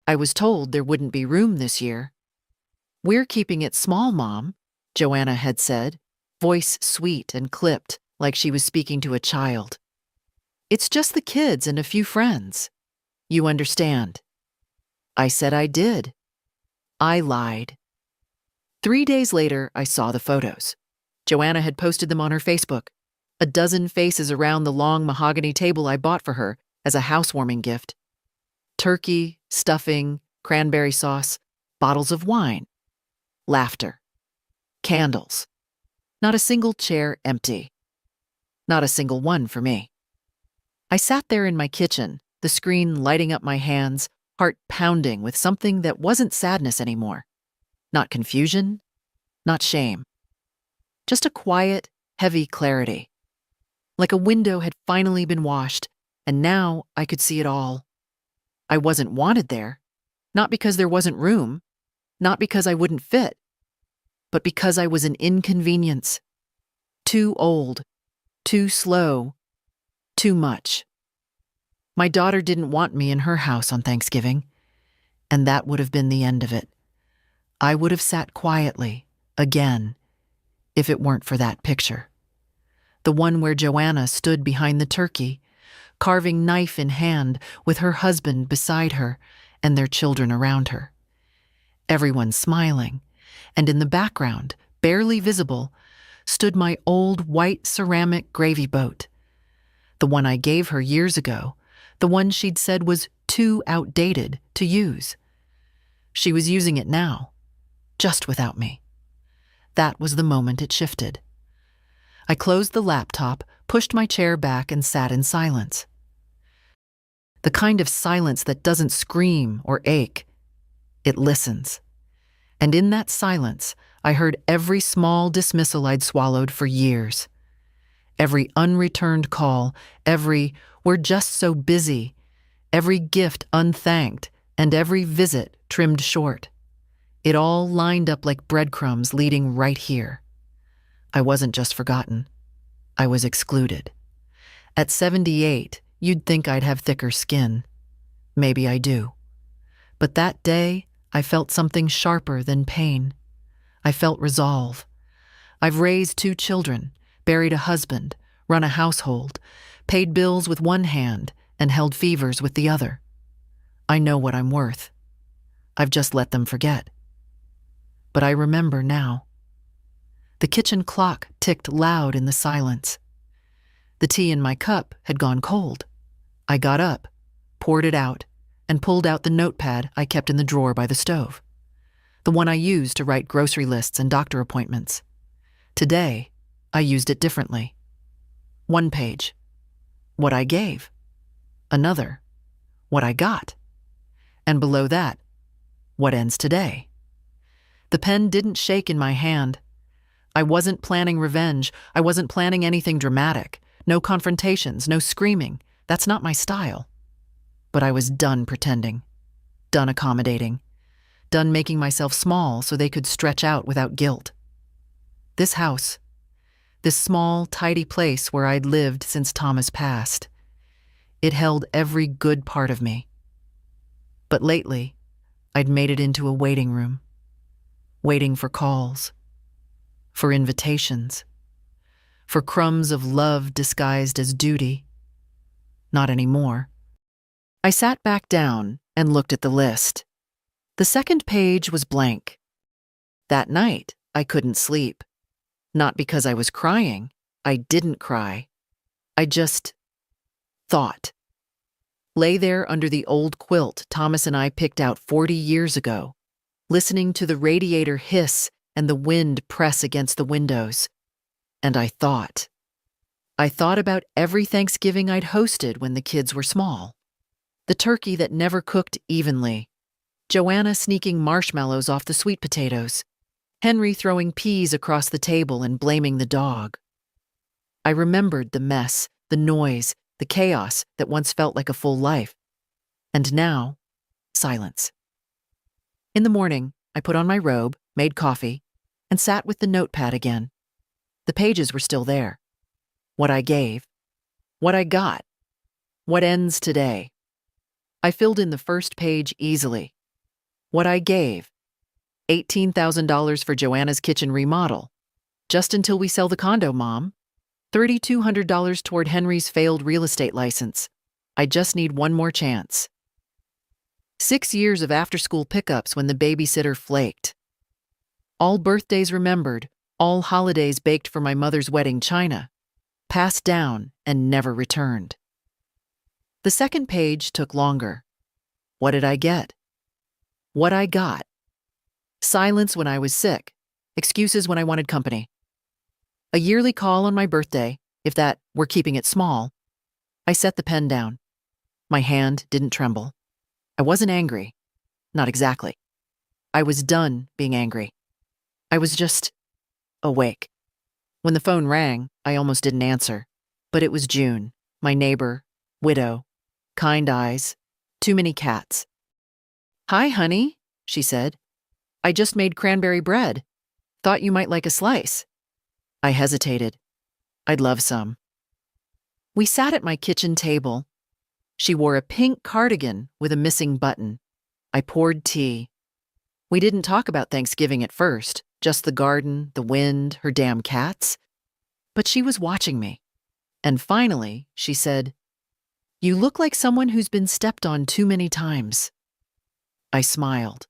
I was told there wouldn't be room this year. We're keeping it small, Mom, Joanna had said, voice sweet and clipped like she was speaking to a child. It's just the kids and a few friends. You understand. I said I did. I lied. 3 days later, I saw the photos. Joanna had posted them on her Facebook. A dozen faces around the long mahogany table I bought for her as a housewarming gift. Turkey, stuffing, cranberry sauce, bottles of wine. Laughter. Candles. Not a single chair empty. Not a single one for me. I sat there in my kitchen, the screen lighting up my hands, heart pounding with something that wasn't sadness anymore. Not confusion, not shame. Just a quiet, heavy clarity. Like a window had finally been washed, and now I could see it all. I wasn't wanted there, not because there wasn't room, not because I wouldn't fit, but because I was an inconvenience. Too old, too slow, too much. My daughter didn't want me in her house on Thanksgiving, and that would have been the end of it. I would have sat quietly, again, if it weren't for that picture. The one where Joanna stood behind the turkey, carving knife in hand with her husband beside her and their children around her. Everyone smiling, and in the background, barely visible, stood my old white ceramic gravy boat. The one I gave her years ago, the one she'd said was too outdated to use. She was using it now, just without me. That was the moment it shifted. I closed the laptop, pushed my chair back, and sat in silence. The kind of silence that doesn't scream or ache. It listens. And in that silence, I heard every small dismissal I'd swallowed for years. Every unreturned call, every "we're just so busy," every gift unthanked, and every visit trimmed short. It all lined up like breadcrumbs leading right here. I wasn't just forgotten. I was excluded. At 78, you'd think I'd have thicker skin. Maybe I do. But that day, I felt something sharper than pain. I felt resolve. I've raised 2 children, buried a husband, run a household, paid bills with one hand, and held fevers with the other. I know what I'm worth. I've just let them forget. But I remember now. The kitchen clock ticked loud in the silence. The tea in my cup had gone cold. I got up, poured it out, and pulled out the notepad I kept in the drawer by the stove, the one I used to write grocery lists and doctor appointments. Today, I used it differently. 1 page. What I gave. Another. What I got. And below that, what ends today. The pen didn't shake in my hand. I wasn't planning revenge. I wasn't planning anything dramatic. No confrontations, no screaming. That's not my style. But I was done pretending. Done accommodating. Done making myself small so they could stretch out without guilt. This house, this small, tidy place where I'd lived since Thomas passed, it held every good part of me. But lately, I'd made it into a waiting room. Waiting for calls. For invitations. For crumbs of love disguised as duty. Not anymore. I sat back down and looked at the list. The second page was blank. That night, I couldn't sleep. Not because I was crying. I didn't cry. I just thought. Lay there under the old quilt Thomas and I picked out 40 years ago, listening to the radiator hiss and the wind press against the windows. And I thought. I thought about every Thanksgiving I'd hosted when the kids were small. The turkey that never cooked evenly. Joanna sneaking marshmallows off the sweet potatoes. Henry throwing peas across the table and blaming the dog. I remembered the mess, the noise, the chaos that once felt like a full life. And now, silence. In the morning, I put on my robe, made coffee, and sat with the notepad again. The pages were still there. What I gave. What I got. What ends today. I filled in the first page easily. What I gave: $18,000 for Joanna's kitchen remodel. Just until we sell the condo, Mom. $3,200 toward Henry's failed real estate license. I just need one more chance. 6 years of after-school pickups when the babysitter flaked. All birthdays remembered, all holidays baked for my mother's wedding china. Passed down and never returned. The second page took longer. What did I get? What I got: silence when I was sick, excuses when I wanted company. A yearly call on my birthday, if that were keeping it small. I set the pen down. My hand didn't tremble. I wasn't angry. Not exactly. I was done being angry. I was just awake. When the phone rang, I almost didn't answer. But it was June, my neighbor, widow, kind eyes, too many cats. "Hi, honey," she said. "I just made cranberry bread. Thought you might like a slice." I hesitated. I'd love some. We sat at my kitchen table. She wore a pink cardigan with a missing button. I poured tea. We didn't talk about Thanksgiving at first, just the garden, the wind, her damn cats. But she was watching me. And finally, she said, "You look like someone who's been stepped on too many times." I smiled.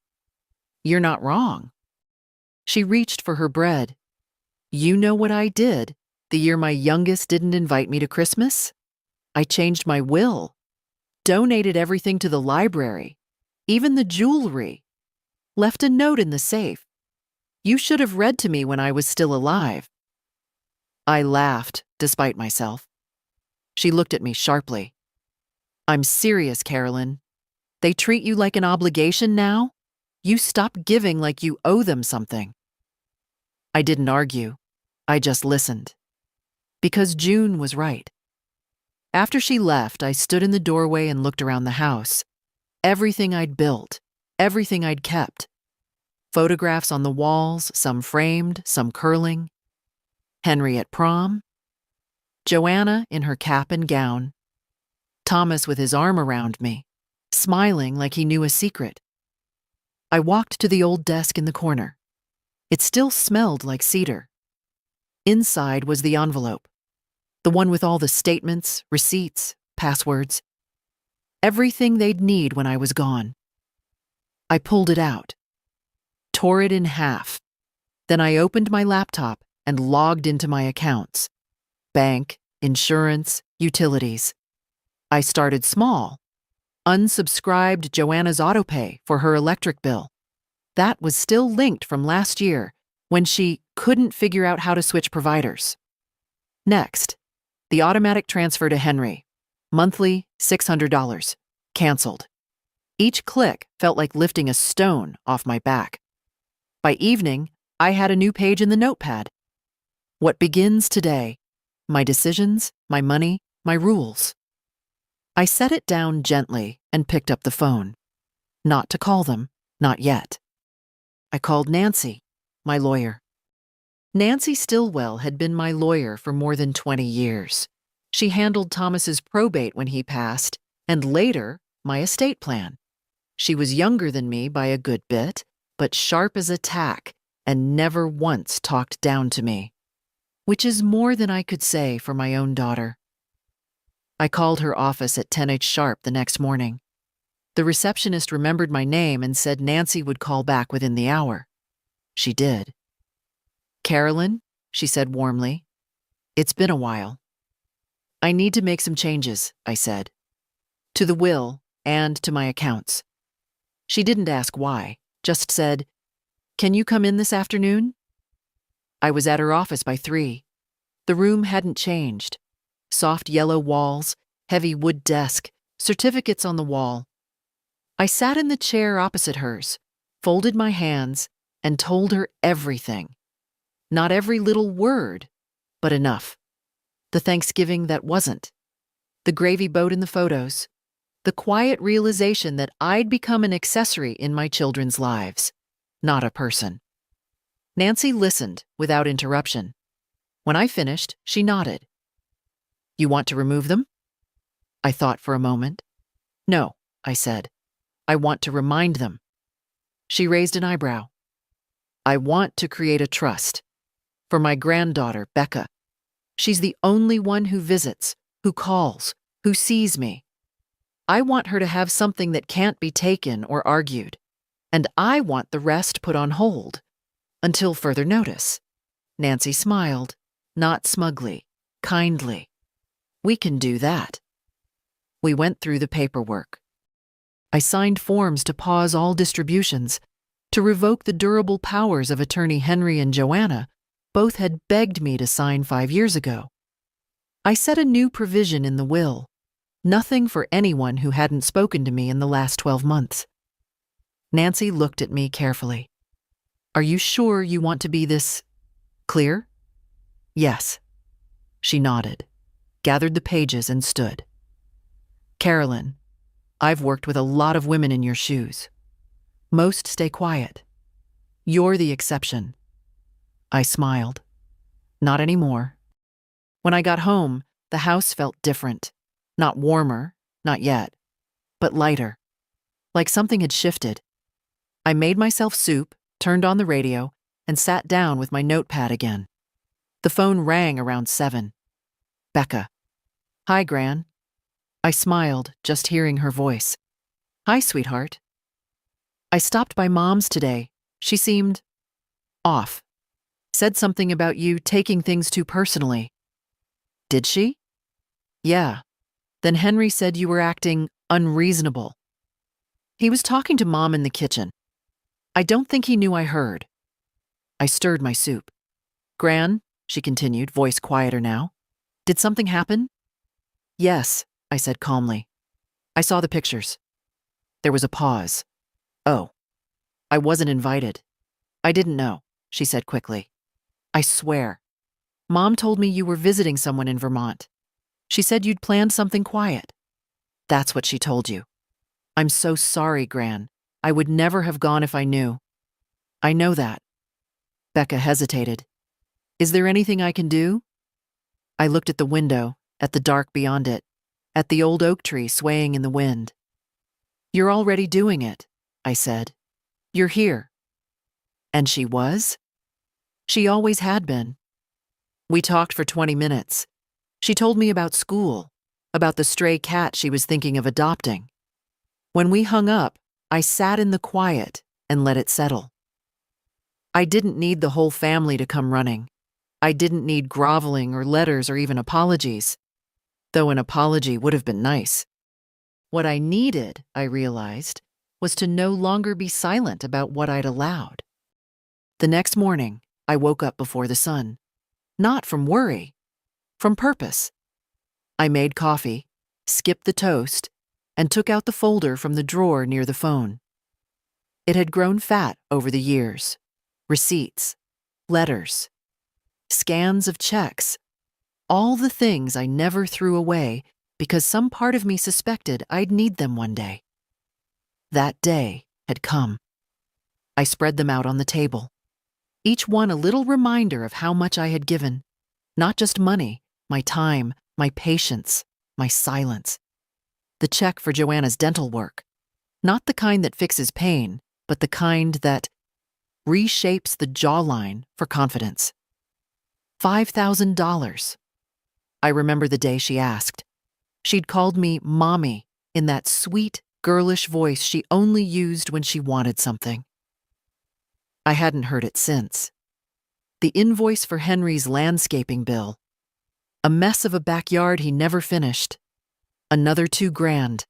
"You're not wrong." She reached for her bread. "You know what I did the year my youngest didn't invite me to Christmas? I changed my will, donated everything to the library, even the jewelry, left a note in the safe. You should have read to me when I was still alive." I laughed, despite myself. She looked at me sharply. "I'm serious, Carolyn. They treat you like an obligation now? You stop giving like you owe them something." I didn't argue. I just listened. Because June was right. After she left, I stood in the doorway and looked around the house. Everything I'd built, everything I'd kept. Photographs on the walls, some framed, some curling. Henry at prom. Joanna in her cap and gown. Thomas with his arm around me, smiling like he knew a secret. I walked to the old desk in the corner. It still smelled like cedar. Inside was the envelope, the one with all the statements, receipts, passwords, everything they'd need when I was gone. I pulled it out, tore it in half. Then I opened my laptop and logged into my accounts: bank, insurance, utilities. I started small. Unsubscribed Joanna's autopay for her electric bill. That was still linked from last year when she couldn't figure out how to switch providers. Next, the automatic transfer to Henry. Monthly, $600. Canceled. Each click felt like lifting a stone off my back. By evening, I had a new page in the notepad. What begins today: my decisions, my money, my rules. I set it down gently and picked up the phone. Not to call them, not yet. I called Nancy, my lawyer. Nancy Stillwell had been my lawyer for more than 20 years. She handled Thomas's probate when he passed, and later, my estate plan. She was younger than me by a good bit, but sharp as a tack, and never once talked down to me. Which is more than I could say for my own daughter. I called her office at 10h sharp the next morning. The receptionist remembered my name and said Nancy would call back within the hour. She did. "Carolyn," she said warmly, "it's been a while." "I need to make some changes," I said. "To the will and to my accounts." She didn't ask why, just said, "Can you come in this afternoon?" I was at her office by 3. The room hadn't changed. Soft yellow walls, heavy wood desk, certificates on the wall. I sat in the chair opposite hers, folded my hands, and told her everything. Not every little word, but enough. The Thanksgiving that wasn't. The gravy boat in the photos. The quiet realization that I'd become an accessory in my children's lives, not a person. Nancy listened without interruption. When I finished, she nodded. "You want to remove them?" I thought for a moment. "No, I said. I want to remind them. She raised an eyebrow. I want to create a trust. For my granddaughter, Becca. She's the only one who visits, who calls, who sees me. I want her to have something that can't be taken or argued. And I want the rest put on hold. Until further notice. Nancy smiled, not smugly, kindly. We can do that. We went through the paperwork. I signed forms to pause all distributions, to revoke the durable powers of Attorney Henry and Joanna. Both had begged me to sign 5 years ago. I set a new provision in the will. Nothing for anyone who hadn't spoken to me in the last 12 months. Nancy looked at me carefully. Are you sure you want to be this clear? Yes. She nodded, gathered the pages, and stood. Carolyn, I've worked with a lot of women in your shoes. Most stay quiet. You're the exception. I smiled. Not anymore. When I got home, the house felt different. Not warmer, not yet, but lighter. Like something had shifted. I made myself soup, turned on the radio, and sat down with my notepad again. The phone rang around 7. Becca. Hi, Gran. I smiled, just hearing her voice. Hi, sweetheart. I stopped by Mom's today. She seemed off. Said something about you taking things too personally. Did she? Yeah. Then Henry said you were acting unreasonable. He was talking to Mom in the kitchen. I don't think he knew I heard. I stirred my soup. Gran, she continued, voice quieter now. Did something happen? Yes, I said calmly. I saw the pictures. There was a pause. Oh. I wasn't invited. I didn't know, she said quickly. I swear. Mom told me you were visiting someone in Vermont. She said you'd planned something quiet. That's what she told you. I'm so sorry, Gran. I would never have gone if I knew. I know that. Becca hesitated. Is there anything I can do? I looked at the window, at the dark beyond it, at the old oak tree swaying in the wind. You're already doing it, I said. You're here. And she was? She always had been. We talked for 20 minutes. She told me about school, about the stray cat she was thinking of adopting. When we hung up, I sat in the quiet and let it settle. I didn't need the whole family to come running. I didn't need groveling or letters or even apologies, though an apology would have been nice. What I needed, I realized, was to no longer be silent about what I'd allowed. The next morning, I woke up before the sun. Not from worry, from purpose. I made coffee, skipped the toast, and took out the folder from the drawer near the phone. It had grown fat over the years. Receipts, letters, scans of checks, all the things I never threw away because some part of me suspected I'd need them one day. That day had come. I spread them out on the table, each one a little reminder of how much I had given. Not just money, my time, my patience, my silence. The check for Joanna's dental work. Not the kind that fixes pain, but the kind that reshapes the jawline for confidence. $5,000. I remember the day she asked. She'd called me Mommy in that sweet, girlish voice she only used when she wanted something. I hadn't heard it since. The invoice for Henry's landscaping bill. A mess of a backyard he never finished. Another $2,000.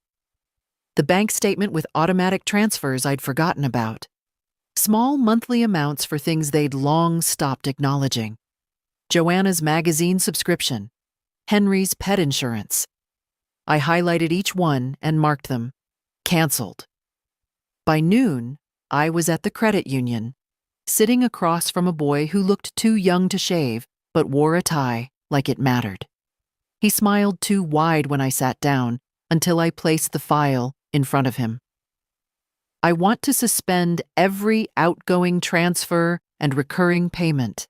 The bank statement with automatic transfers I'd forgotten about. Small monthly amounts for things they'd long stopped acknowledging. Joanna's magazine subscription. Henry's pet insurance. I highlighted each one and marked them. Canceled. By noon, I was at the credit union, sitting across from a boy who looked too young to shave but wore a tie like it mattered. He smiled too wide when I sat down until I placed the file in front of him. I want to suspend every outgoing transfer and recurring payment,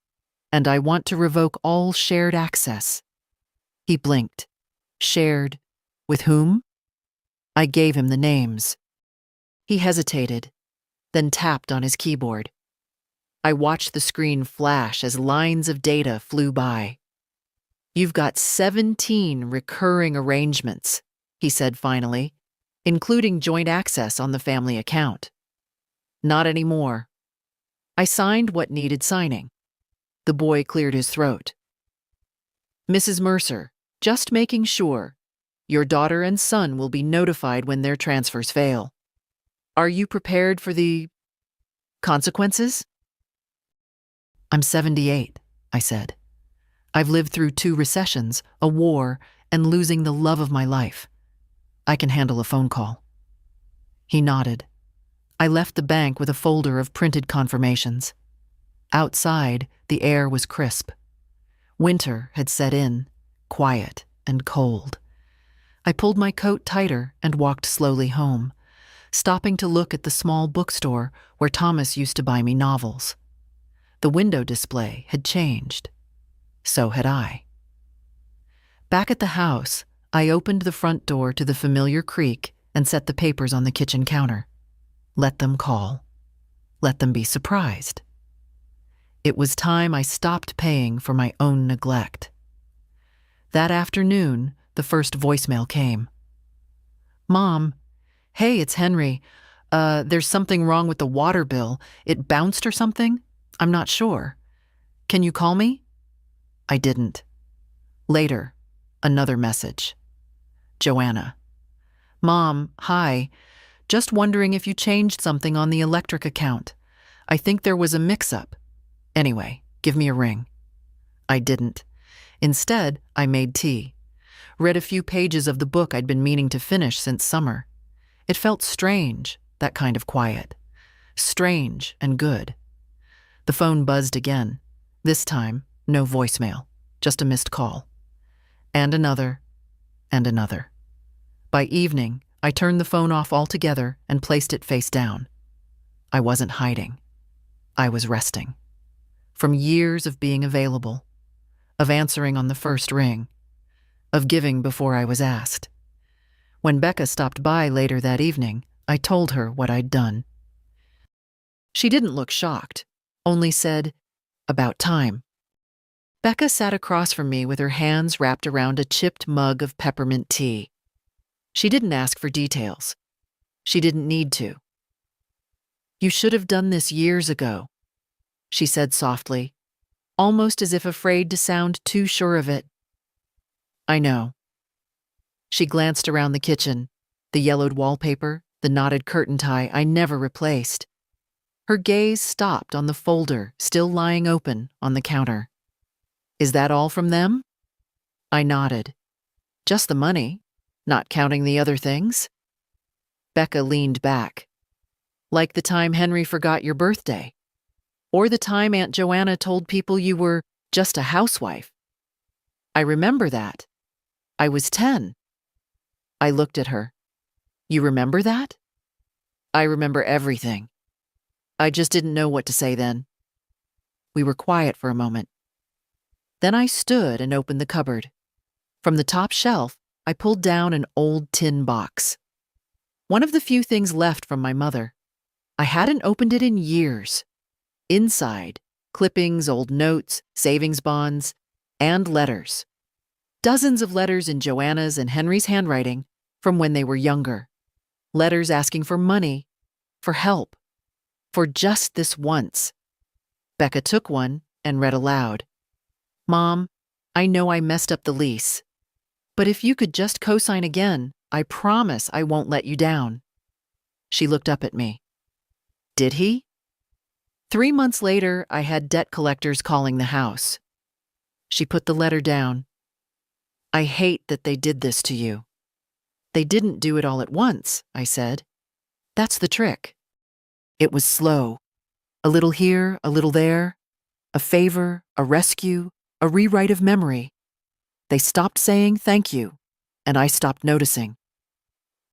and I want to revoke all shared access. He blinked. Shared with whom? I gave him the names. He hesitated, then tapped on his keyboard. I watched the screen flash as lines of data flew by. "You've got 17 recurring arrangements," he said finally, "including joint access on the family account." "Not anymore." I signed what needed signing. The boy cleared his throat. "Mrs. Mercer, just making sure. Your daughter and son will be notified when their transfers fail. Are you prepared for the consequences?" "I'm 78, I said. "I've lived through 2 recessions, a war, and losing the love of my life. I can handle a phone call." He nodded. I left the bank with a folder of printed confirmations. Outside, the air was crisp. Winter had set in, quiet and cold. I pulled my coat tighter and walked slowly home, stopping to look at the small bookstore where Thomas used to buy me novels. The window display had changed. So had I. Back at the house, I opened the front door to the familiar creak and set the papers on the kitchen counter. Let them call. Let them be surprised. It was time I stopped paying for my own neglect. That afternoon, the first voicemail came. "Mom, hey, it's Henry. There's something wrong with the water bill. It bounced or something? I'm not sure. Can you call me?" I didn't. Later, another message. Joanna. "Mom, hi. Just wondering if you changed something on the electric account. I think there was a mix-up. Anyway, give me a ring." I didn't. Instead, I made tea. Read a few pages of the book I'd been meaning to finish since summer. It felt strange, that kind of quiet. Strange and good. The phone buzzed again. This time, no voicemail, just a missed call. And another, and another. By evening, I turned the phone off altogether and placed it face down. I wasn't hiding. I was resting. From years of being available, of answering on the first ring, of giving before I was asked. When Becca stopped by later that evening, I told her what I'd done. She didn't look shocked, only said, "About time." Becca sat across from me with her hands wrapped around a chipped mug of peppermint tea. She didn't ask for details. She didn't need to. "You should have done this years ago," she said softly, almost as if afraid to sound too sure of it. "I know." She glanced around the kitchen, the yellowed wallpaper, the knotted curtain tie I never replaced. Her gaze stopped on the folder still lying open on the counter. "Is that all from them?" I nodded. "Just the money, not counting the other things." Becca leaned back. "Like the time Henry forgot your birthday. Or the time Aunt Joanna told people you were just a housewife. I remember that. I was 10. I looked at her. "You remember that?" "I remember everything. I just didn't know what to say then." We were quiet for a moment. Then I stood and opened the cupboard. From the top shelf, I pulled down an old tin box. One of the few things left from my mother. I hadn't opened it in years. Inside, clippings, old notes, savings bonds, and letters. Dozens of letters in Joanna's and Henry's handwriting from when they were younger. Letters asking for money, for help, for just this once. Becca took one and read aloud. "Mom, I know I messed up the lease, but if you could just co-sign again, I promise I won't let you down." She looked up at me. "Did he?" 3 months later, I had debt collectors calling the house. She put the letter down. "I hate that they did this to you." "They didn't do it all at once," I said. "That's the trick." It was slow. A little here, a little there. A favor, a rescue, a rewrite of memory. They stopped saying thank you, and I stopped noticing.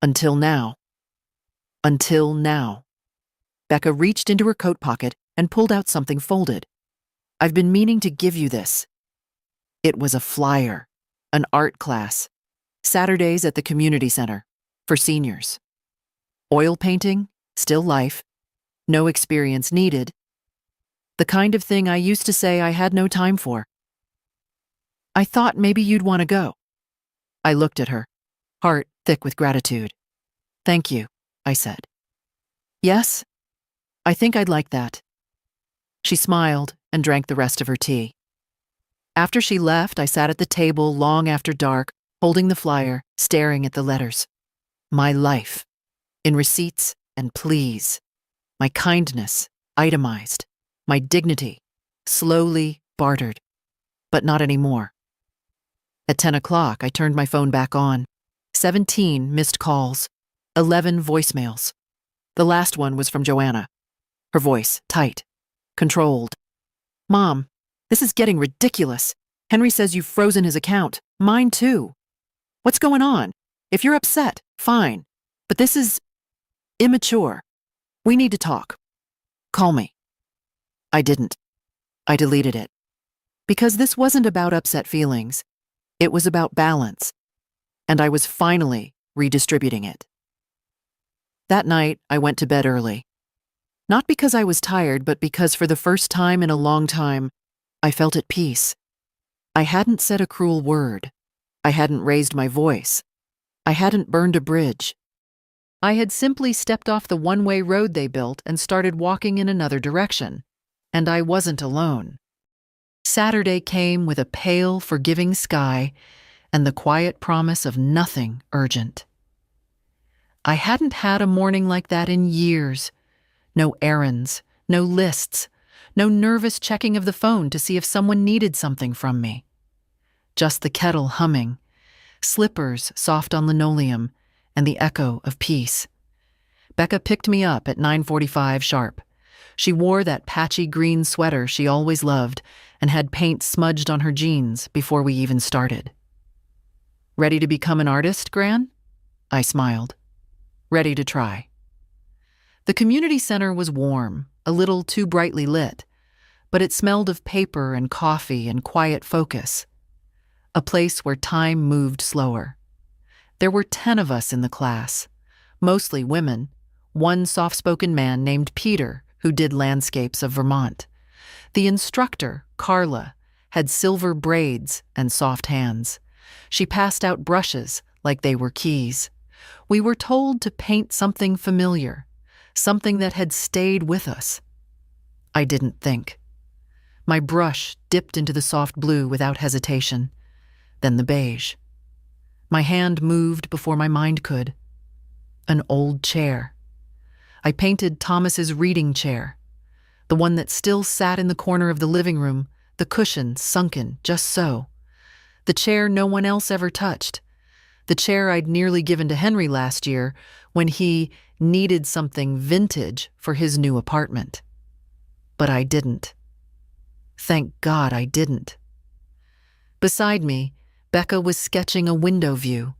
Until now. Until now. Becca reached into her coat pocket and pulled out something folded. "I've been meaning to give you this." It was a flyer, an art class, Saturdays at the community center, for seniors. Oil painting, still life, no experience needed. The kind of thing I used to say I had no time for. I thought maybe you'd want to go. I looked at her, heart thick with gratitude. Thank you, I said. Yes, I think I'd like that. She smiled and drank the rest of her tea. After she left, I sat at the table long after dark, holding the flyer, staring at the letters. My life, in receipts and pleas. My kindness, itemized. My dignity, slowly bartered. But not anymore. At 10 o'clock, I turned my phone back on. 17 missed calls, 11 voicemails. The last one was from Joanna. Her voice, tight, controlled. Mom, this is getting ridiculous. Henry says you've frozen his account. Mine too. What's going on? If you're upset, fine. But this is immature. We need to talk. Call me. I didn't. I deleted it. Because this wasn't about upset feelings. It was about balance. And I was finally redistributing it. That night, I went to bed early. Not because I was tired, but because for the first time in a long time, I felt at peace. I hadn't said a cruel word. I hadn't raised my voice. I hadn't burned a bridge. I had simply stepped off the one-way road they built and started walking in another direction. And I wasn't alone. Saturday came with a pale, forgiving sky and the quiet promise of nothing urgent. I hadn't had a morning like that in years. No errands, no lists, no nervous checking of the phone to see if someone needed something from me. Just the kettle humming, slippers soft on linoleum, and the echo of peace. Becca picked me up at 9:45 sharp. She wore that patchy green sweater she always loved and had paint smudged on her jeans before we even started. Ready to become an artist, Gran? I smiled. Ready to try. The community center was warm, a little too brightly lit, but it smelled of paper and coffee and quiet focus. A place where time moved slower. There were 10 of us in the class, mostly women, one soft-spoken man named Peter who did landscapes of Vermont. The instructor, Carla, had silver braids and soft hands. She passed out brushes like they were keys. We were told to paint something familiar, something that had stayed with us. I didn't think. My brush dipped into the soft blue without hesitation, then the beige. My hand moved before my mind could. An old chair. I painted Thomas's reading chair, the one that still sat in the corner of the living room, the cushion sunken just so. The chair no one else ever touched. The chair I'd nearly given to Henry last year when he needed something vintage for his new apartment. But I didn't. Thank God I didn't. Beside me, Becca was sketching a window view.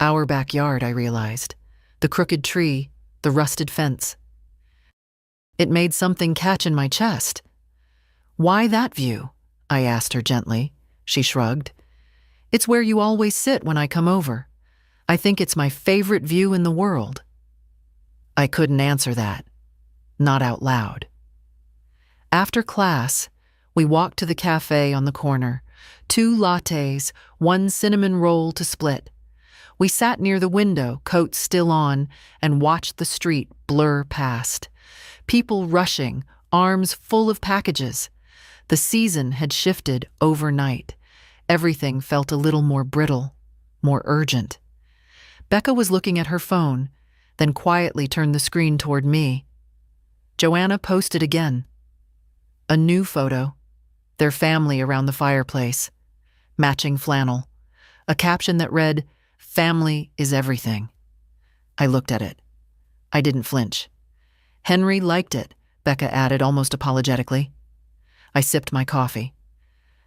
Our backyard, I realized. The crooked tree, the rusted fence. It made something catch in my chest. Why that view? I asked her gently. She shrugged. It's where you always sit when I come over. I think it's my favorite view in the world. I couldn't answer that. Not out loud. After class, we walked to the cafe on the corner. 2 lattes, 1 cinnamon roll to split. We sat near the window, coats still on, and watched the street blur past. People rushing, arms full of packages. The season had shifted overnight. Everything felt a little more brittle, more urgent. Becca was looking at her phone, then quietly turned the screen toward me. Joanna posted again. A new photo. Their family around the fireplace. Matching flannel. A caption that read, "Family is everything." I looked at it. I didn't flinch. Henry liked it, Becca added almost apologetically. I sipped my coffee.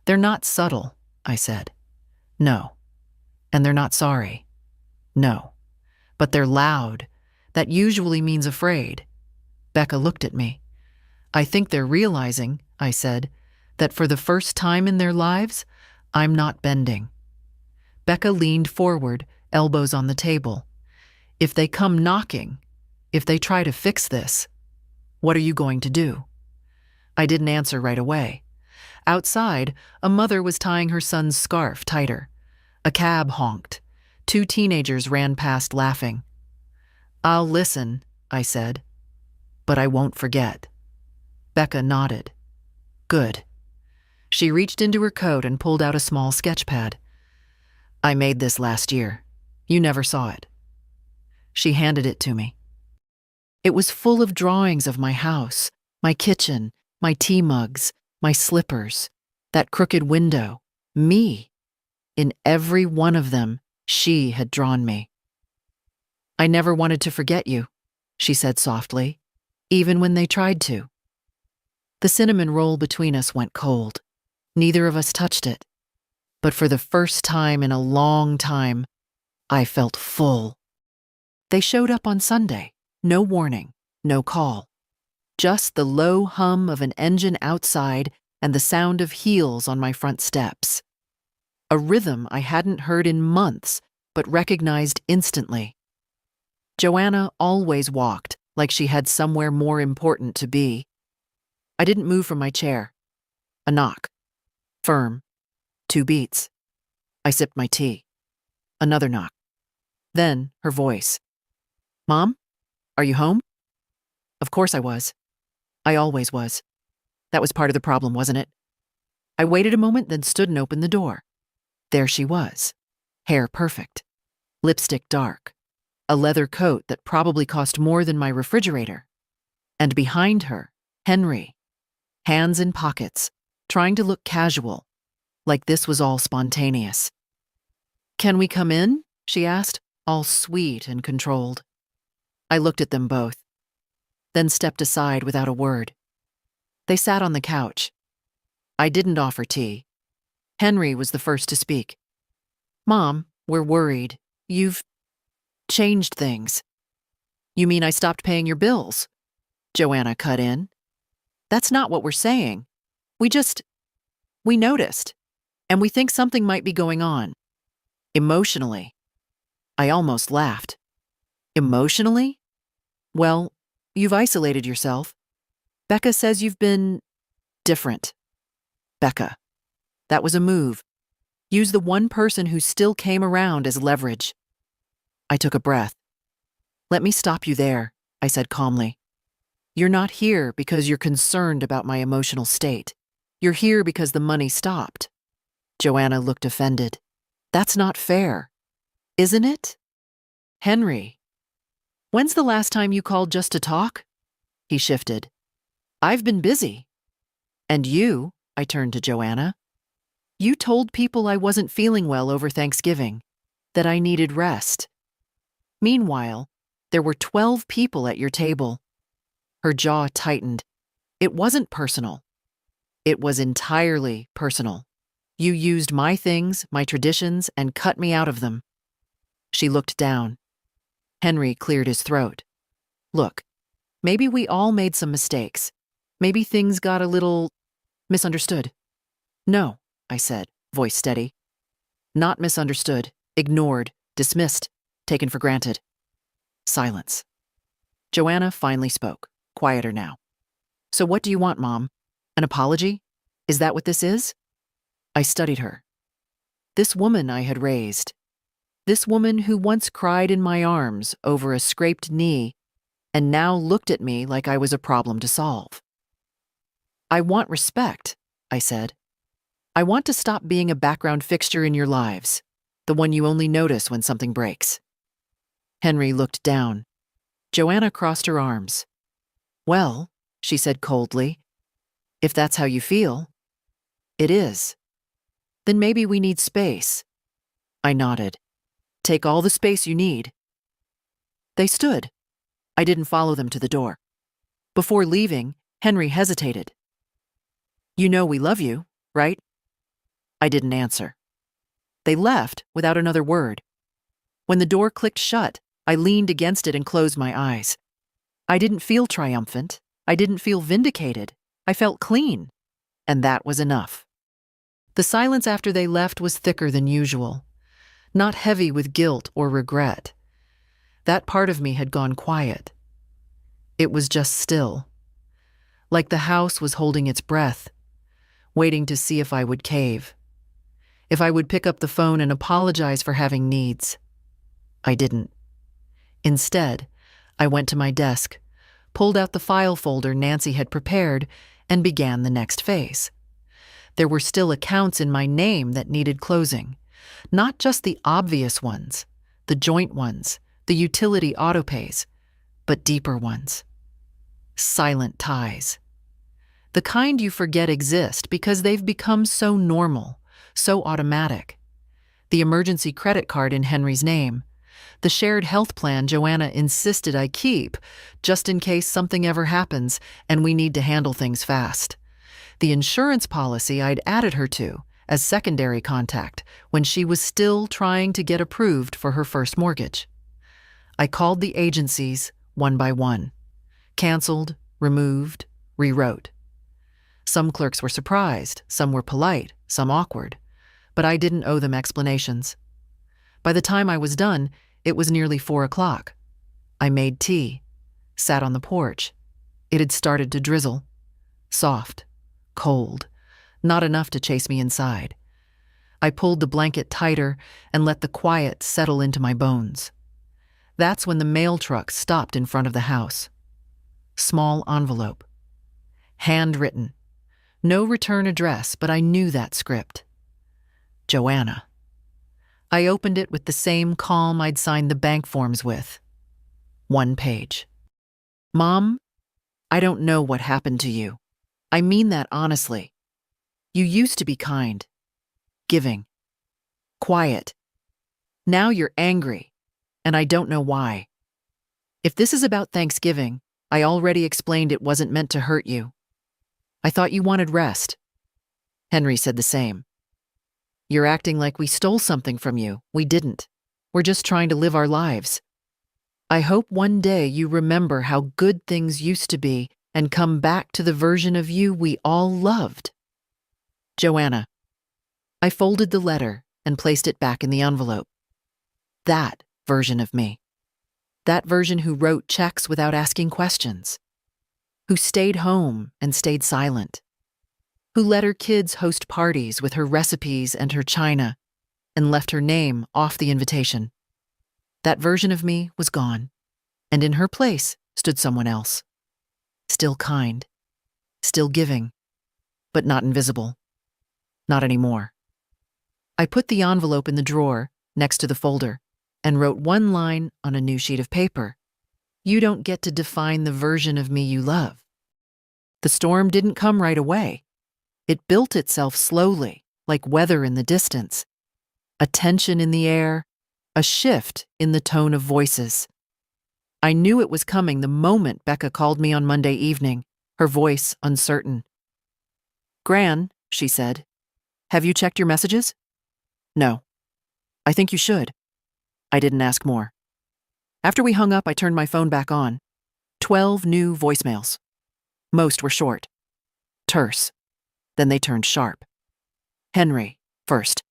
They're not subtle, I said. No. And they're not sorry. No. But they're loud. That usually means afraid. Becca looked at me. I think they're realizing, I said, that for the first time in their lives, I'm not bending. Becca leaned forward, elbows on the table. If they come knocking, if they try to fix this, what are you going to do? I didn't answer right away. Outside, a mother was tying her son's scarf tighter. A cab honked. 2 teenagers ran past laughing. "I'll listen," I said, "but I won't forget." Becca nodded. "Good." She reached into her coat and pulled out a small sketch pad. "I made this last year. You never saw it." She handed it to me. It was full of drawings of my house, my kitchen, my tea mugs, my slippers, that crooked window, me. In every one of them, she had drawn me. "I never wanted to forget you," she said softly, "even when they tried to." The cinnamon roll between us went cold. Neither of us touched it. But for the first time in a long time, I felt full. They showed up on Sunday. No warning, no call. Just the low hum of an engine outside and the sound of heels on my front steps. A rhythm I hadn't heard in months, but recognized instantly. Joanna always walked like she had somewhere more important to be. I didn't move from my chair. A knock. Firm. 2 beats. I sipped my tea. Another knock. Then her voice. "Mom, are you home?" Of course I was. I always was. That was part of the problem, wasn't it? I waited a moment, then stood and opened the door. There she was. Hair perfect. Lipstick dark. A leather coat that probably cost more than my refrigerator. And behind her, Henry. Hands in pockets, trying to look casual, like this was all spontaneous. "Can we come in?" she asked, all sweet and controlled. I looked at them both, then stepped aside without a word. They sat on the couch. I didn't offer tea. Henry was the first to speak. "Mom, we're worried. You've changed things." "You mean I stopped paying your bills?" Joanna cut in. "That's not what we're saying. We noticed, and we think something might be going on. Emotionally." I almost laughed. "Emotionally? Well, you've isolated yourself. Becca says you've been different." Becca. That was a move. Use the one person who still came around as leverage. I took a breath. "Let me stop you there," I said calmly. "You're not here because you're concerned about my emotional state. You're here because the money stopped." Joanna looked offended. "That's not fair. Isn't it?" "Henry, when's the last time you called just to talk?" He shifted. "I've been busy." "And you," I turned to Joanna, "you told people I wasn't feeling well over Thanksgiving, that I needed rest. Meanwhile, there were 12 people at your table." Her jaw tightened. "It wasn't personal. It was entirely personal. You used my things, my traditions, and cut me out of them." She looked down. Henry cleared his throat. "Look, maybe we all made some mistakes. Maybe things got a little misunderstood." "No," I said, voice steady. "Not misunderstood, ignored, dismissed, taken for granted." Silence. Joanna finally spoke, quieter now. "So what do you want, Mom? An apology? Is that what this is?" I studied her. This woman I had raised. This woman who once cried in my arms over a scraped knee and now looked at me like I was a problem to solve. "I want respect," I said. "I want to stop being a background fixture in your lives, the one you only notice when something breaks." Henry looked down. Joanna crossed her arms. "Well," she said coldly, "if that's how you feel." "It is." "Then maybe we need space." I nodded. "Take all the space you need." They stood. I didn't follow them to the door. Before leaving, Henry hesitated. "You know we love you, right?" I didn't answer. They left without another word. When the door clicked shut, I leaned against it and closed my eyes. I didn't feel triumphant. I didn't feel vindicated. I felt clean. And that was enough. The silence after they left was thicker than usual, not heavy with guilt or regret. That part of me had gone quiet. It was just still, like the house was holding its breath, waiting to see if I would cave, if I would pick up the phone and apologize for having needs. I didn't. Instead, I went to my desk, pulled out the file folder Nancy had prepared, and began the next phase. There were still accounts in my name that needed closing, not just the obvious ones, the joint ones, the utility autopays, but deeper ones. Silent ties. The kind you forget exist because they've become so normal, so automatic. The emergency credit card in Henry's name, the shared health plan Joanna insisted I keep, just in case something ever happens and we need to handle things fast. The insurance policy I'd added her to as secondary contact when she was still trying to get approved for her first mortgage. I called the agencies one by one, canceled, removed, rewrote. Some clerks were surprised, some were polite, some awkward, but I didn't owe them explanations. By the time I was done, it was nearly 4 o'clock. I made tea, sat on the porch. It had started to drizzle. Soft, cold, not enough to chase me inside. I pulled the blanket tighter and let the quiet settle into my bones. That's when the mail truck stopped in front of the house. Small envelope. Handwritten. No return address, but I knew that script. Joanna. I opened it with the same calm I'd signed the bank forms with. 1 page. Mom, I don't know what happened to you. I mean that honestly. You used to be kind, giving, quiet. Now you're angry, and I don't know why. If this is about Thanksgiving, I already explained it wasn't meant to hurt you. I thought you wanted rest. Henry said the same. You're acting like we stole something from you. We didn't. We're just trying to live our lives. I hope one day you remember how good things used to be and come back to the version of you we all loved. Joanna. I folded the letter and placed it back in the envelope. That version of me. That version who wrote checks without asking questions. Who stayed home and stayed silent. Who let her kids host parties with her recipes and her china and left her name off the invitation. That version of me was gone, and in her place stood someone else. Still kind, still giving, but not invisible. Not anymore. I put the envelope in the drawer next to the folder and wrote 1 line on a new sheet of paper. You don't get to define the version of me you love. The storm didn't come right away. It built itself slowly, like weather in the distance. A tension in the air, a shift in the tone of voices. I knew it was coming the moment Becca called me on Monday evening, her voice uncertain. Gran, she said, have you checked your messages? No. I think you should. I didn't ask more. After we hung up, I turned my phone back on. 12 new voicemails. Most were short, terse. Then they turned sharp. Henry, first.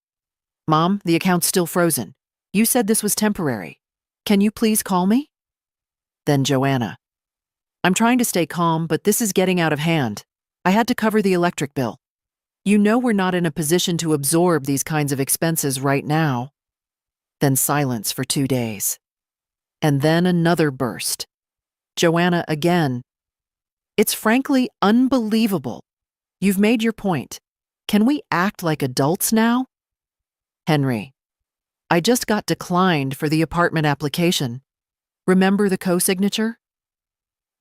Mom, the account's still frozen. You said this was temporary. Can you please call me? Then Joanna. I'm trying to stay calm, but this is getting out of hand. I had to cover the electric bill. You know we're not in a position to absorb these kinds of expenses right now. Then silence for 2 days. And then another burst. Joanna again. It's frankly unbelievable. You've made your point. Can we act like adults now? Henry. I just got declined for the apartment application. Remember the co-signature?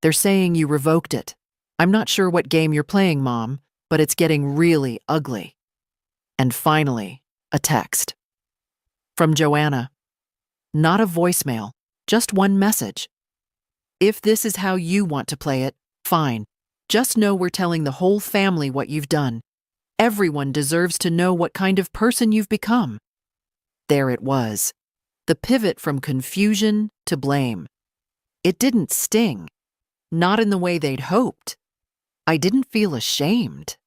They're saying you revoked it. I'm not sure what game you're playing, Mom, but it's getting really ugly. And finally, a text. From Joanna. Not a voicemail, just 1 message. If this is how you want to play it, fine. Just know we're telling the whole family what you've done. Everyone deserves to know what kind of person you've become. There it was. The pivot from confusion to blame. It didn't sting. Not in the way they'd hoped. I didn't feel ashamed.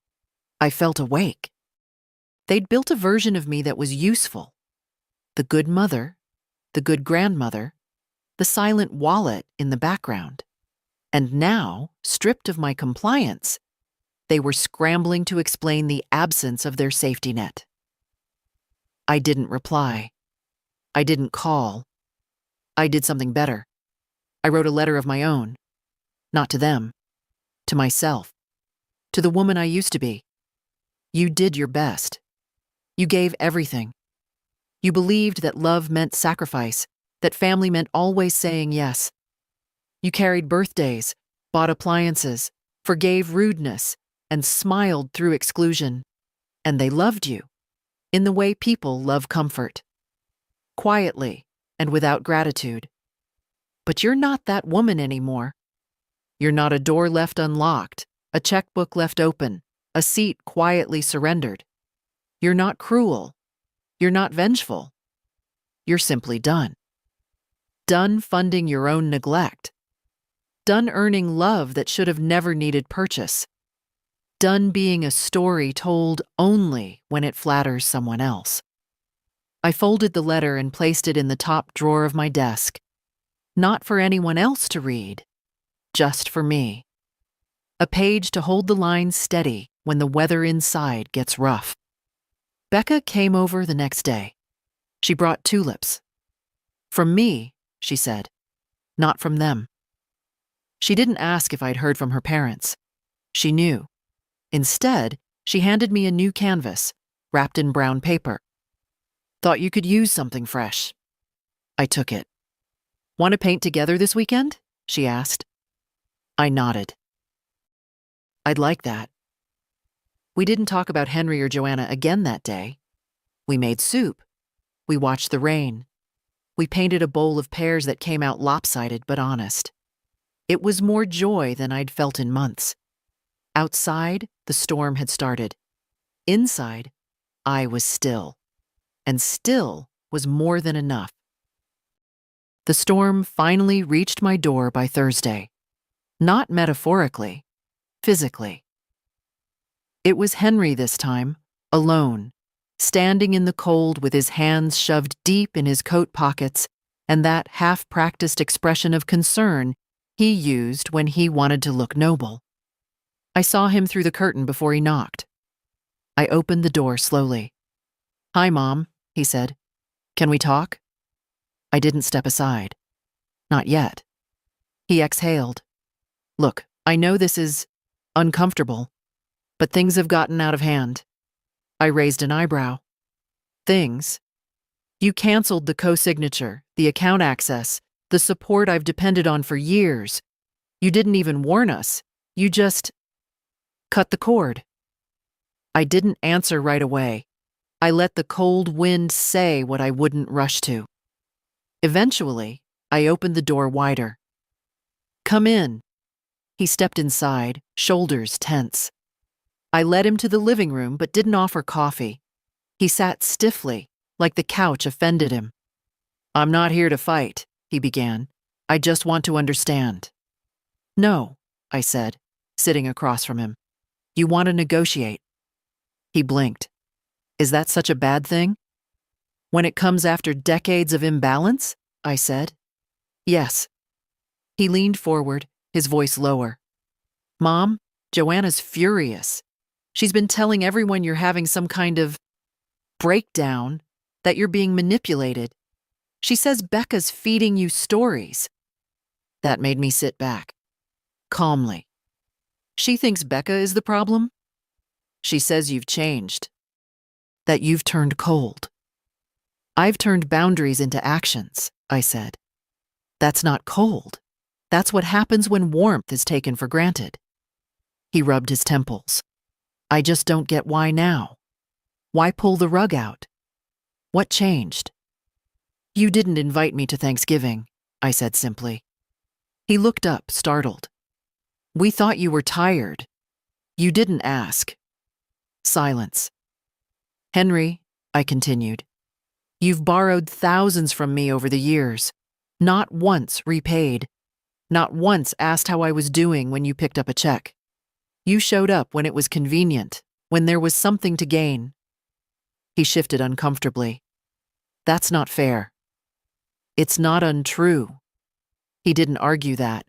I felt awake. They'd built a version of me that was useful. The good mother, the good grandmother, the silent wallet in the background. And now, stripped of my compliance, they were scrambling to explain the absence of their safety net. I didn't reply. I didn't call. I did something better. I wrote a letter of my own. Not to them. To myself. To the woman I used to be. You did your best. You gave everything. You believed that love meant sacrifice, that family meant always saying yes. You carried birthdays, bought appliances, forgave rudeness, and smiled through exclusion. And they loved you, in the way people love comfort. Quietly and without gratitude. But you're not that woman anymore. You're not a door left unlocked, a checkbook left open, a seat quietly surrendered. You're not cruel. You're not vengeful. You're simply done. Done funding your own neglect. Done earning love that should have never needed purchase. Done being a story told only when it flatters someone else. I folded the letter and placed it in the top drawer of my desk. Not for anyone else to read, just for me. A page to hold the lines steady when the weather inside gets rough. Becca came over the next day. She brought tulips. From me, she said, not from them. She didn't ask if I'd heard from her parents. She knew. Instead, she handed me a new canvas, wrapped in brown paper. Thought you could use something fresh. I took it. Want to paint together this weekend? She asked. I nodded. I'd like that. We didn't talk about Henry or Joanna again that day. We made soup. We watched the rain. We painted a bowl of pears that came out lopsided but honest. It was more joy than I'd felt in months. Outside, the storm had started. Inside, I was still. And still was more than enough. The storm finally reached my door by Thursday. Not metaphorically, physically. It was Henry this time, alone, standing in the cold with his hands shoved deep in his coat pockets and that half-practiced expression of concern he used when he wanted to look noble. I saw him through the curtain before he knocked. I opened the door slowly. "Hi, Mom," he said. "Can we talk?" I didn't step aside. Not yet. He exhaled. "Look, I know this is uncomfortable, but things have gotten out of hand." I raised an eyebrow. "Things? You canceled the co-signature, the account access, the support I've depended on for years. You didn't even warn us. You just cut the cord." I didn't answer right away. I let the cold wind say what I wouldn't rush to. Eventually, I opened the door wider. "Come in." He stepped inside, shoulders tense. I led him to the living room but didn't offer coffee. He sat stiffly, like the couch offended him. "I'm not here to fight," he began. "I just want to understand." "No," I said, sitting across from him. "You want to negotiate." He blinked. "Is that such a bad thing?" "When it comes after decades of imbalance?" I said. "Yes." He leaned forward, his voice lower. "Mom, Joanna's furious. She's been telling everyone you're having some kind of breakdown, that you're being manipulated. She says Becca's feeding you stories." That made me sit back. Calmly. "She thinks Becca is the problem? She says you've changed. That you've turned cold." "I've turned boundaries into actions," I said. "That's not cold. That's what happens when warmth is taken for granted." He rubbed his temples. "I just don't get why now. Why pull the rug out? What changed?" "You didn't invite me to Thanksgiving," I said simply. He looked up, startled. "We thought you were tired. You didn't ask." Silence. "Henry," I continued, "you've borrowed thousands from me over the years. Not once repaid. Not once asked how I was doing when you picked up a check. You showed up when it was convenient, when there was something to gain." He shifted uncomfortably. "That's not fair." "It's not untrue. He didn't argue that.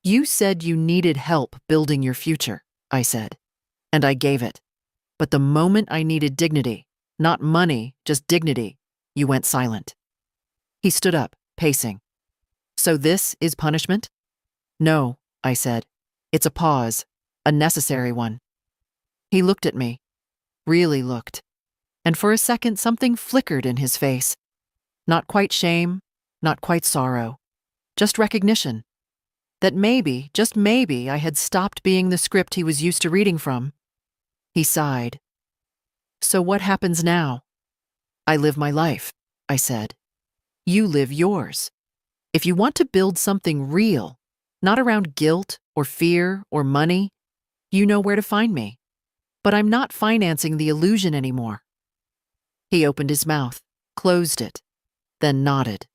You said you needed help building your future, I said, and I gave it. But the moment I needed dignity, not money, just dignity, you went silent. He stood up, pacing. So this is punishment? No, I said. It's a pause, a necessary one. He looked at me, really looked, and for a second something flickered in his face. Not quite shame, not quite sorrow, just recognition. That maybe, just maybe, I had stopped being the script he was used to reading from. He sighed. So what happens now? I live my life, I said. You live yours. If you want to build something real, not around guilt or fear or money, you know where to find me. But I'm not financing the illusion anymore. He opened his mouth, closed it, then nodded.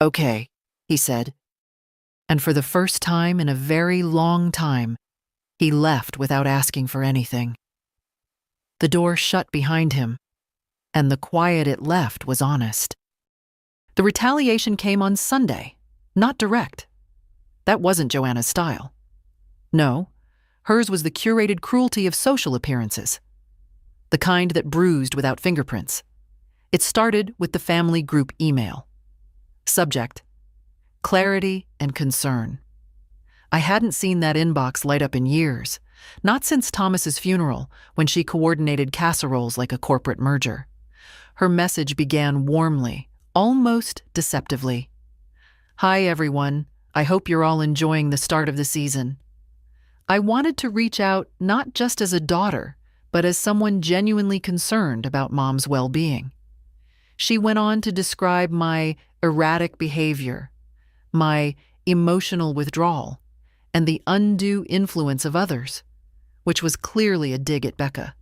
Okay, he said. And for the first time in a very long time, he left without asking for anything. The door shut behind him, and the quiet it left was honest. The retaliation came on Sunday, not direct. That wasn't Joanna's style. No, hers was the curated cruelty of social appearances, the kind that bruised without fingerprints. It started with the family group email. Subject: clarity and concern. I hadn't seen that inbox light up in years, not since Thomas's funeral, when she coordinated casseroles like a corporate merger. Her message began warmly, almost deceptively. Hi, everyone. I hope you're all enjoying the start of the season. I wanted to reach out not just as a daughter, but as someone genuinely concerned about Mom's well-being. She went on to describe my erratic behavior, my emotional withdrawal, and the undue influence of others, which was clearly a dig at Becca.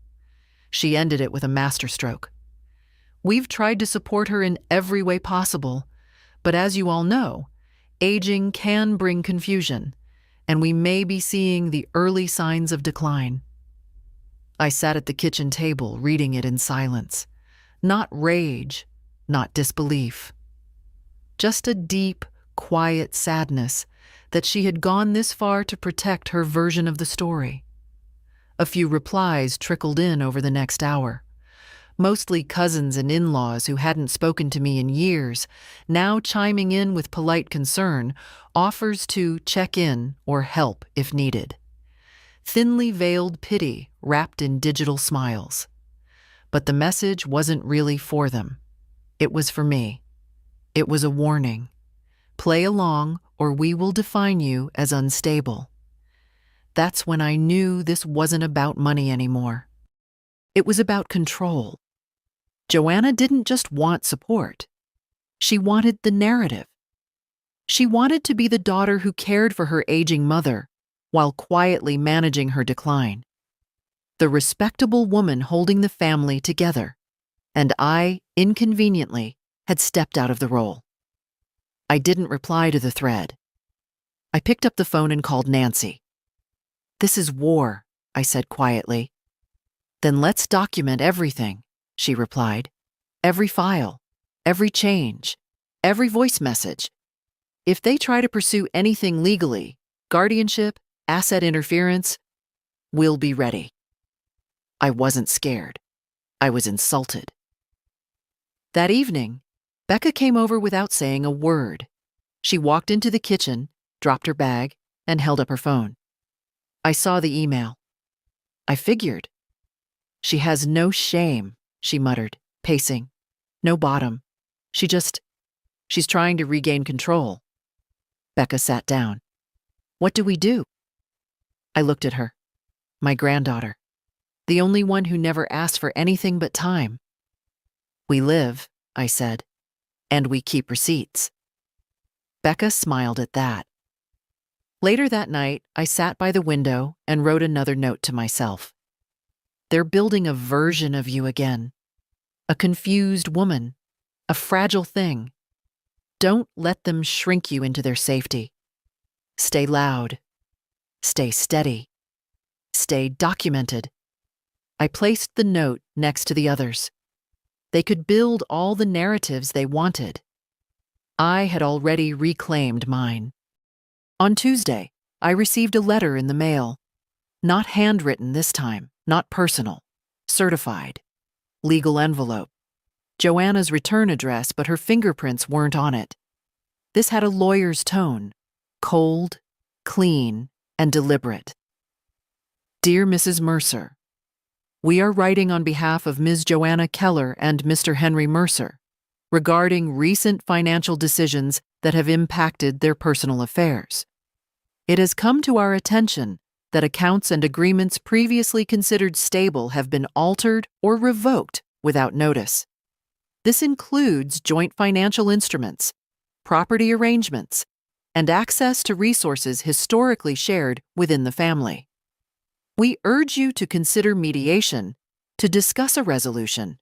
She ended it with a masterstroke. We've tried to support her in every way possible, but as you all know, aging can bring confusion, and we may be seeing the early signs of decline. I sat at the kitchen table reading it in silence. Not rage, not disbelief. Just a deep, quiet sadness that she had gone this far to protect her version of the story. A few replies trickled in over the next hour. Mostly cousins and in-laws who hadn't spoken to me in years, now chiming in with polite concern, offers to check in or help if needed. Thinly veiled pity wrapped in digital smiles. But the message wasn't really for them. It was for me. It was a warning. Play along or we will define you as unstable. That's when I knew this wasn't about money anymore. It was about control. Joanna didn't just want support. She wanted the narrative. She wanted to be the daughter who cared for her aging mother while quietly managing her decline. The respectable woman holding the family together. And I, inconveniently, had stepped out of the role. I didn't reply to the thread. I picked up the phone and called Nancy. This is war, I said quietly. Then let's document everything, she replied. Every file, every change, every voice message. If they try to pursue anything legally, guardianship, asset interference, we'll be ready. I wasn't scared. I was insulted. That evening, Becca came over without saying a word. She walked into the kitchen, dropped her bag, and held up her phone. I saw the email. I figured. She has no shame, she muttered, pacing. No bottom. She's trying to regain control. Becca sat down. What do we do? I looked at her. My granddaughter. The only one who never asked for anything but time. We live, I said, and we keep receipts. Becca smiled at that. Later that night, I sat by the window and wrote another note to myself. They're building a version of you again. A confused woman. A fragile thing. Don't let them shrink you into their safety. Stay loud. Stay steady. Stay documented. I placed the note next to the others. They could build all the narratives they wanted. I had already reclaimed mine. On Tuesday, I received a letter in the mail. Not handwritten this time, not personal. Certified. Legal envelope. Joanna's return address, but her fingerprints weren't on it. This had a lawyer's tone. Cold, clean, and deliberate. Dear Mrs. Mercer, we are writing on behalf of Ms. Joanna Keller and Mr. Henry Mercer regarding recent financial decisions that have impacted their personal affairs. It has come to our attention that accounts and agreements previously considered stable have been altered or revoked without notice. This includes joint financial instruments, property arrangements, and access to resources historically shared within the family. We urge you to consider mediation to discuss a resolution.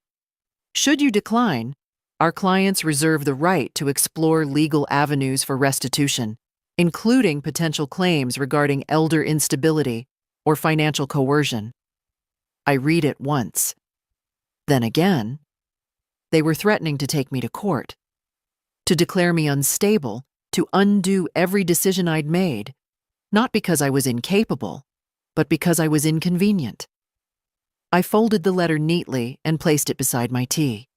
Should you decline, our clients reserve the right to explore legal avenues for restitution, including potential claims regarding elder instability or financial coercion. I read it once. Then again, they were threatening to take me to court, to declare me unstable, to undo every decision I'd made, not because I was incapable, but because I was inconvenient. I folded the letter neatly and placed it beside my tea.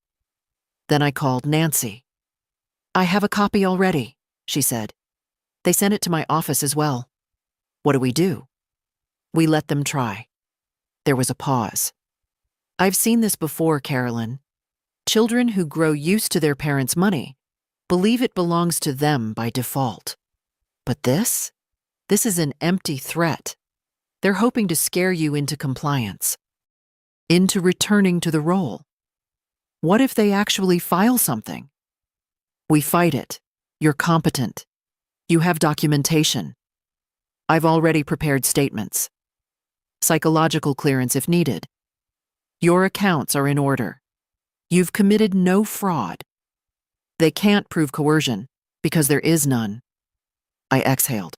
Then I called Nancy. I have a copy already, she said. They sent it to my office as well. What do we do? We let them try. There was a pause. I've seen this before, Carolyn. Children who grow used to their parents' money believe it belongs to them by default. But this is an empty threat. They're hoping to scare you into compliance, into returning to the role. What if they actually file something? We fight it. You're competent. You have documentation. I've already prepared statements. Psychological clearance if needed. Your accounts are in order. You've committed no fraud. They can't prove coercion because there is none. I exhaled.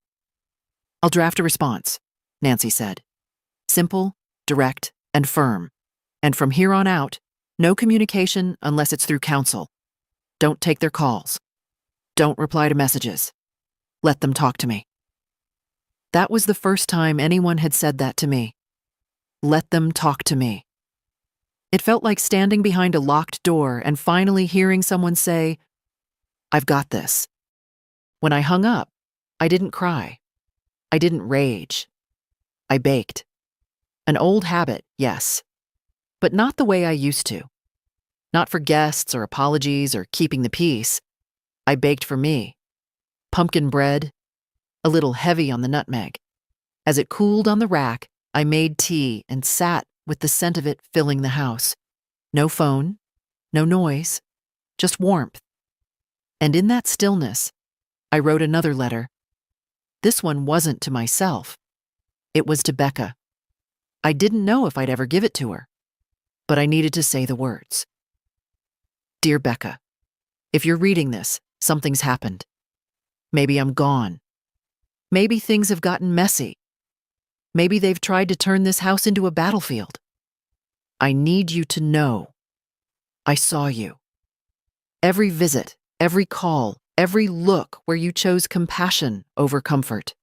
I'll draft a response, Nancy said. Simple, direct, and firm. And from here on out, no communication unless it's through counsel. Don't take their calls. Don't reply to messages. Let them talk to me. That was the first time anyone had said that to me. Let them talk to me. It felt like standing behind a locked door and finally hearing someone say, I've got this. When I hung up, I didn't cry. I didn't rage. I baked. An old habit, yes, but not the way I used to. Not for guests or apologies or keeping the peace. I baked for me. Pumpkin bread, a little heavy on the nutmeg. As it cooled on the rack, I made tea and sat with the scent of it filling the house. No phone, no noise, just warmth. And in that stillness, I wrote another letter. This one wasn't to myself. It was to Becca. I didn't know if I'd ever give it to her, but I needed to say the words. Dear Becca, if you're reading this, something's happened. Maybe I'm gone. Maybe things have gotten messy. Maybe they've tried to turn this house into a battlefield. I need you to know. I saw you. Every visit, every call, every look where you chose compassion over comfort.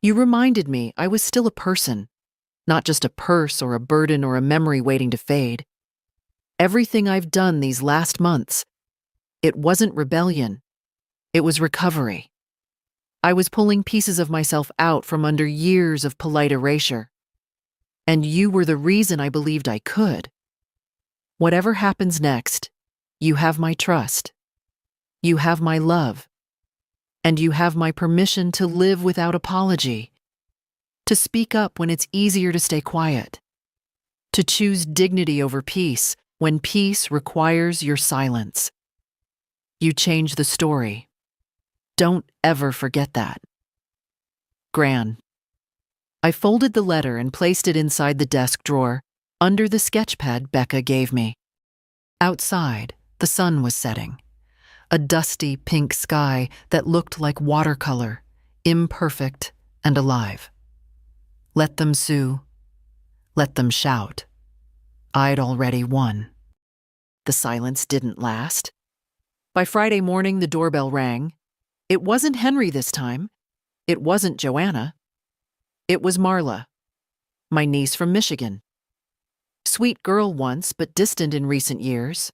You reminded me I was still a person, not just a purse or a burden or a memory waiting to fade. Everything I've done these last months, it wasn't rebellion. It was recovery. I was pulling pieces of myself out from under years of polite erasure. And you were the reason I believed I could. Whatever happens next, you have my trust. You have my love. And you have my permission to live without apology. To speak up when it's easier to stay quiet. To choose dignity over peace when peace requires your silence. You change the story. Don't ever forget that. Gran. I folded the letter and placed it inside the desk drawer, under the sketchpad Becca gave me. Outside, the sun was setting. A dusty pink sky that looked like watercolor, imperfect and alive. Let them sue. Let them shout. I'd already won. The silence didn't last. By Friday morning, the doorbell rang. It wasn't Henry this time. It wasn't Joanna. It was Marla, my niece from Michigan. Sweet girl once, but distant in recent years.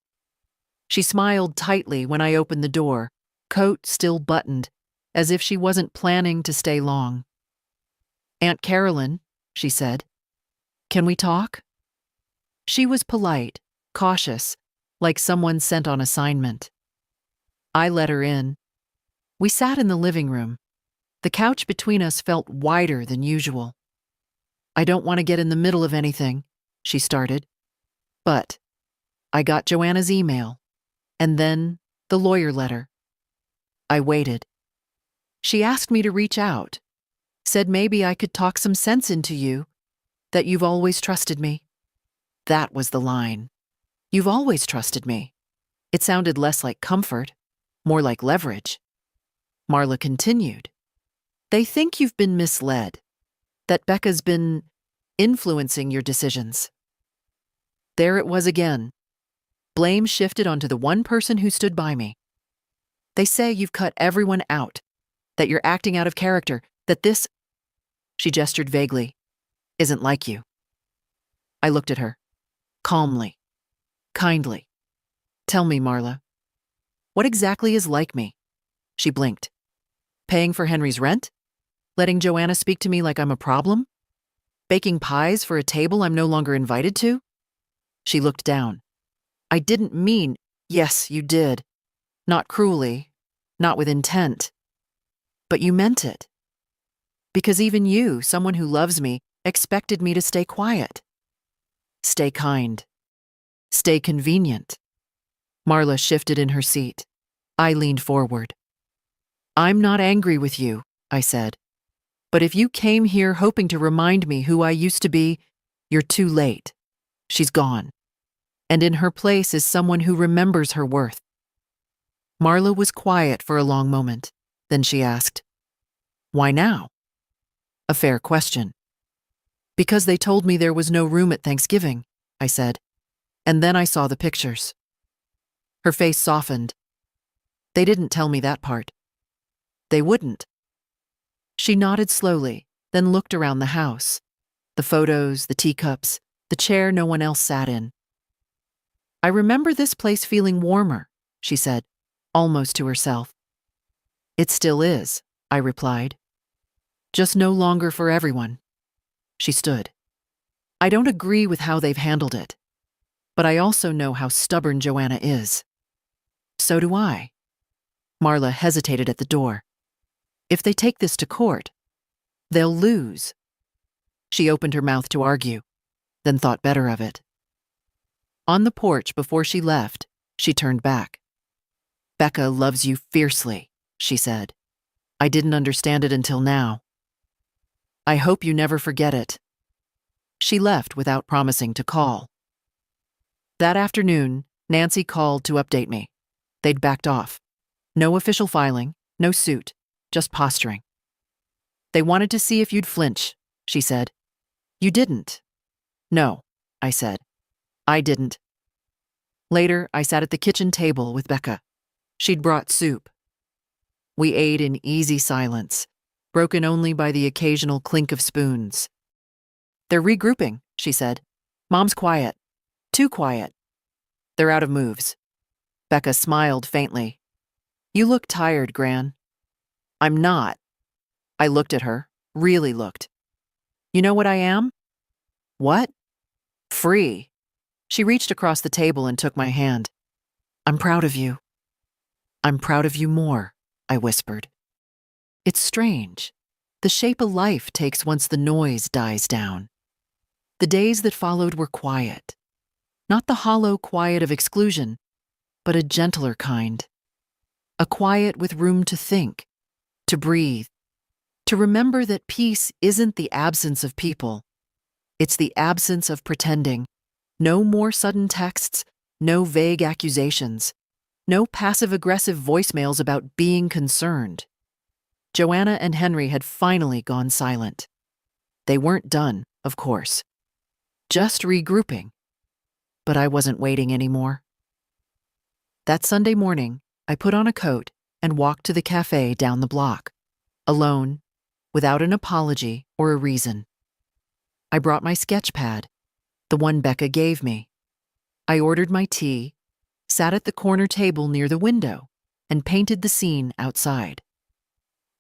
She smiled tightly when I opened the door, coat still buttoned, as if she wasn't planning to stay long. "Aunt Carolyn," she said, "can we talk?" She was polite, cautious, like someone sent on assignment. I let her in. We sat in the living room. The couch between us felt wider than usual. "I don't want to get in the middle of anything," she started. "But I got Joanna's email, and then the lawyer letter." I waited. "She asked me to reach out, said maybe I could talk some sense into you, that you've always trusted me." That was the line. "You've always trusted me." It sounded less like comfort, more like leverage. Marla continued. "They think you've been misled, that Becca's been influencing your decisions." There it was again. Blame shifted onto the one person who stood by me. "They say you've cut everyone out, that you're acting out of character, that this," she gestured vaguely, "isn't like you." I looked at her, calmly, kindly. "Tell me, Marla, what exactly is like me?" She blinked. "Paying for Henry's rent? Letting Joanna speak to me like I'm a problem? Baking pies for a table I'm no longer invited to?" She looked down. "I didn't mean—" "Yes, you did. Not cruelly, not with intent. But you meant it. Because even you, someone who loves me, expected me to stay quiet. Stay kind. Stay convenient." Marla shifted in her seat. I leaned forward. "I'm not angry with you," I said. "But if you came here hoping to remind me who I used to be, you're too late. She's gone. And in her place is someone who remembers her worth." Marla was quiet for a long moment. Then she asked, "Why now?" A fair question. "Because they told me there was no room at Thanksgiving," I said. "And then I saw the pictures." Her face softened. "They didn't tell me that part." "They wouldn't." She nodded slowly, then looked around the house. The photos, the teacups, the chair no one else sat in. "I remember this place feeling warmer," she said, almost to herself. "It still is," I replied. "Just no longer for everyone." She stood. "I don't agree with how they've handled it, but I also know how stubborn Joanna is." "So do I." Marla hesitated at the door. "If they take this to court, they'll lose." She opened her mouth to argue, then thought better of it. On the porch before she left, she turned back. "Becca loves you fiercely," she said. "I didn't understand it until now. I hope you never forget it." She left without promising to call. That afternoon, Nancy called to update me. They'd backed off. No official filing, no suit, just posturing. "They wanted to see if you'd flinch," she said. "You didn't." "No," I said. "I didn't." Later, I sat at the kitchen table with Becca. She'd brought soup. We ate in easy silence, broken only by the occasional clink of spoons. "They're regrouping," she said. "Mom's quiet. Too quiet. They're out of moves." Becca smiled faintly. "You look tired, Gran." "I'm not." I looked at her, really looked. "You know what I am?" "What?" "Free." She reached across the table and took my hand. "I'm proud of you." "I'm proud of you more," I whispered. It's strange, the shape a life takes once the noise dies down. The days that followed were quiet. Not the hollow quiet of exclusion, but a gentler kind. A quiet with room to think, to breathe, to remember that peace isn't the absence of people. It's the absence of pretending. No more sudden texts, no vague accusations, no passive-aggressive voicemails about being concerned. Joanna and Henry had finally gone silent. They weren't done, of course. Just regrouping. But I wasn't waiting anymore. That Sunday morning, I put on a coat and walked to the cafe down the block, alone, without an apology or a reason. I brought my sketch pad, the one Becca gave me. I ordered my tea, sat at the corner table near the window, and painted the scene outside.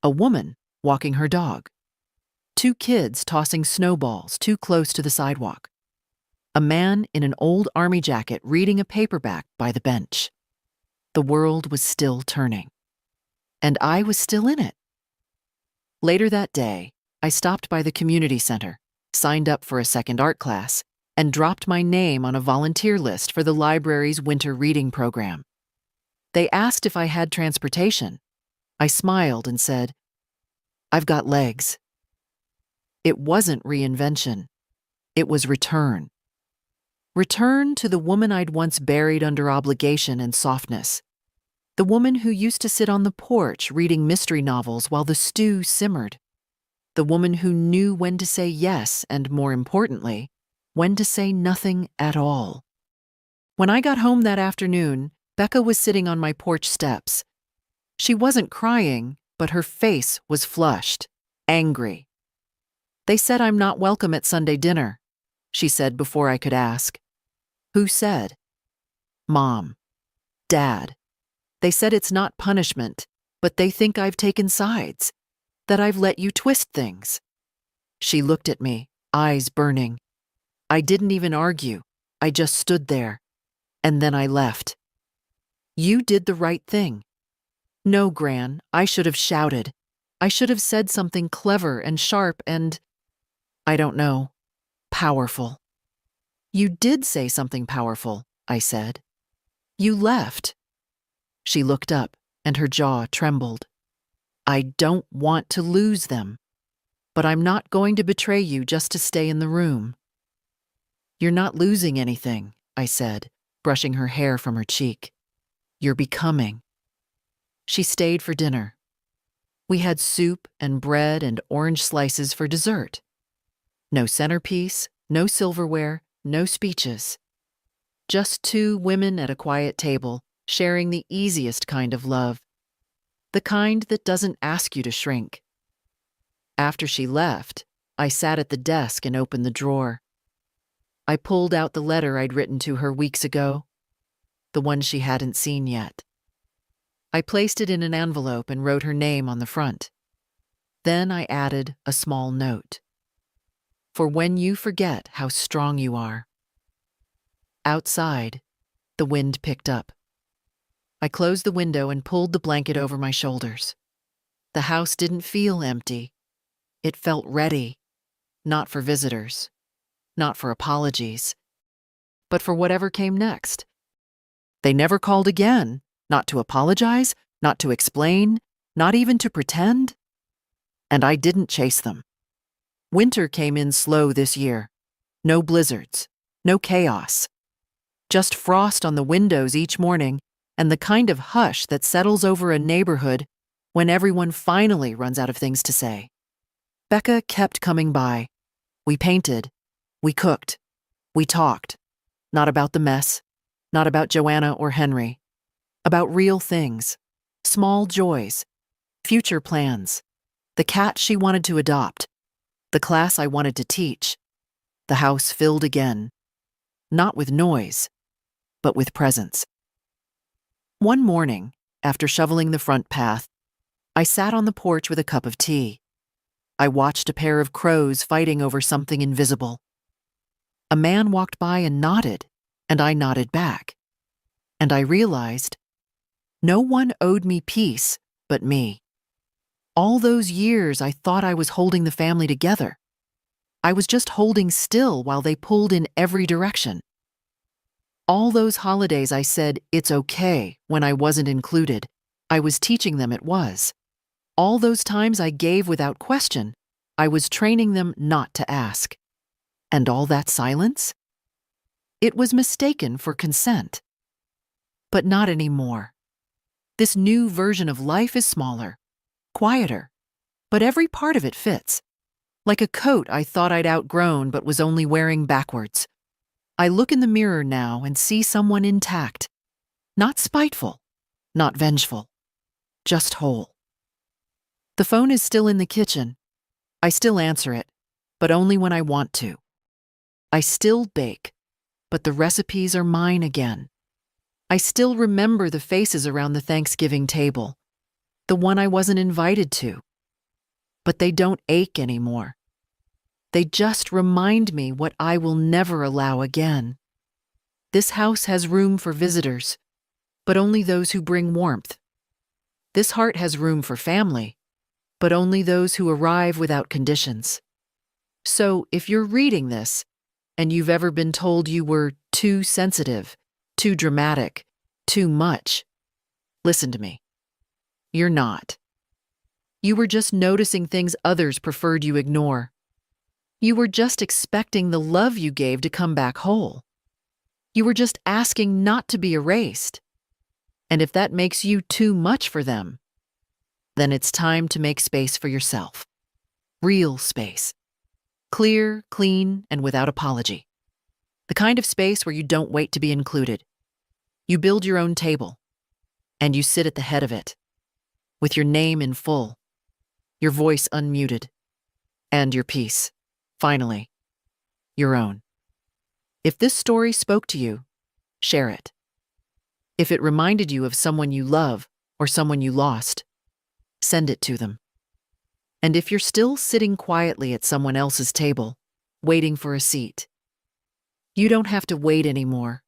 A woman walking her dog. 2 kids tossing snowballs too close to the sidewalk. A man in an old army jacket reading a paperback by the bench. The world was still turning. And I was still in it. Later that day, I stopped by the community center, signed up for a second art class, and dropped my name on a volunteer list for the library's winter reading program. They asked if I had transportation. I smiled and said, "I've got legs." It wasn't reinvention. It was return. Return to the woman I'd once buried under obligation and softness. The woman who used to sit on the porch reading mystery novels while the stew simmered. The woman who knew when to say yes and, more importantly, when to say nothing at all. When I got home that afternoon, Becca was sitting on my porch steps. She wasn't crying, but her face was flushed, angry. "They said I'm not welcome at Sunday dinner," she said before I could ask. "Who said?" "Mom. Dad. They said it's not punishment, but they think I've taken sides, that I've let you twist things." She looked at me, eyes burning. I didn't even argue. I just stood there. And then I left. "You did the right thing." "No, Gran, I should have shouted. I should have said something clever and sharp and, I don't know, powerful." "You did say something powerful," I said. "You left." She looked up, and her jaw trembled. "I don't want to lose them, but I'm not going to betray you just to stay in the room." "You're not losing anything," I said, brushing her hair from her cheek. "You're becoming." She stayed for dinner. We had soup and bread and orange slices for dessert. No centerpiece, no silverware, no speeches. Just 2 women at a quiet table, sharing the easiest kind of love. The kind that doesn't ask you to shrink. After she left, I sat at the desk and opened the drawer. I pulled out the letter I'd written to her weeks ago, the one she hadn't seen yet. I placed it in an envelope and wrote her name on the front. Then I added a small note. "For when you forget how strong you are." Outside, the wind picked up. I closed the window and pulled the blanket over my shoulders. The house didn't feel empty. It felt ready, not for visitors, not for apologies, but for whatever came next. They never called again, not to apologize, not to explain, not even to pretend. And I didn't chase them. Winter came in slow this year. No blizzards, no chaos. Just frost on the windows each morning and the kind of hush that settles over a neighborhood when everyone finally runs out of things to say. Becca kept coming by. We painted. We cooked. We talked. Not about the mess. Not about Joanna or Henry. About real things. Small joys. Future plans. The cat she wanted to adopt. The class I wanted to teach. The house filled again. Not with noise, but with presence. One morning, after shoveling the front path, I sat on the porch with a cup of tea. I watched a pair of crows fighting over something invisible. A man walked by and nodded, and I nodded back. And I realized no one owed me peace but me. All those years I thought I was holding the family together. I was just holding still while they pulled in every direction. All those holidays I said it's okay when I wasn't included, I was teaching them it was. All those times I gave without question, I was training them not to ask. And all that silence? It was mistaken for consent. But not anymore. This new version of life is smaller, quieter, but every part of it fits. Like a coat I thought I'd outgrown but was only wearing backwards. I look in the mirror now and see someone intact. Not spiteful, not vengeful, just whole. The phone is still in the kitchen. I still answer it, but only when I want to. I still bake, but the recipes are mine again. I still remember the faces around the Thanksgiving table, the one I wasn't invited to. But they don't ache anymore. They just remind me what I will never allow again. This house has room for visitors, but only those who bring warmth. This heart has room for family, but only those who arrive without conditions. So if you're reading this, and you've ever been told you were too sensitive, too dramatic, too much, listen to me. You're not. You were just noticing things others preferred you ignore. You were just expecting the love you gave to come back whole. You were just asking not to be erased. And if that makes you too much for them, then it's time to make space for yourself. Real space. Clear, clean, and without apology. The kind of space where you don't wait to be included. You build your own table, and you sit at the head of it, with your name in full, your voice unmuted, and your peace, finally, your own. If this story spoke to you, share it. If it reminded you of someone you love or someone you lost, send it to them. And if you're still sitting quietly at someone else's table, waiting for a seat, you don't have to wait anymore,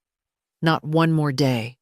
not one more day.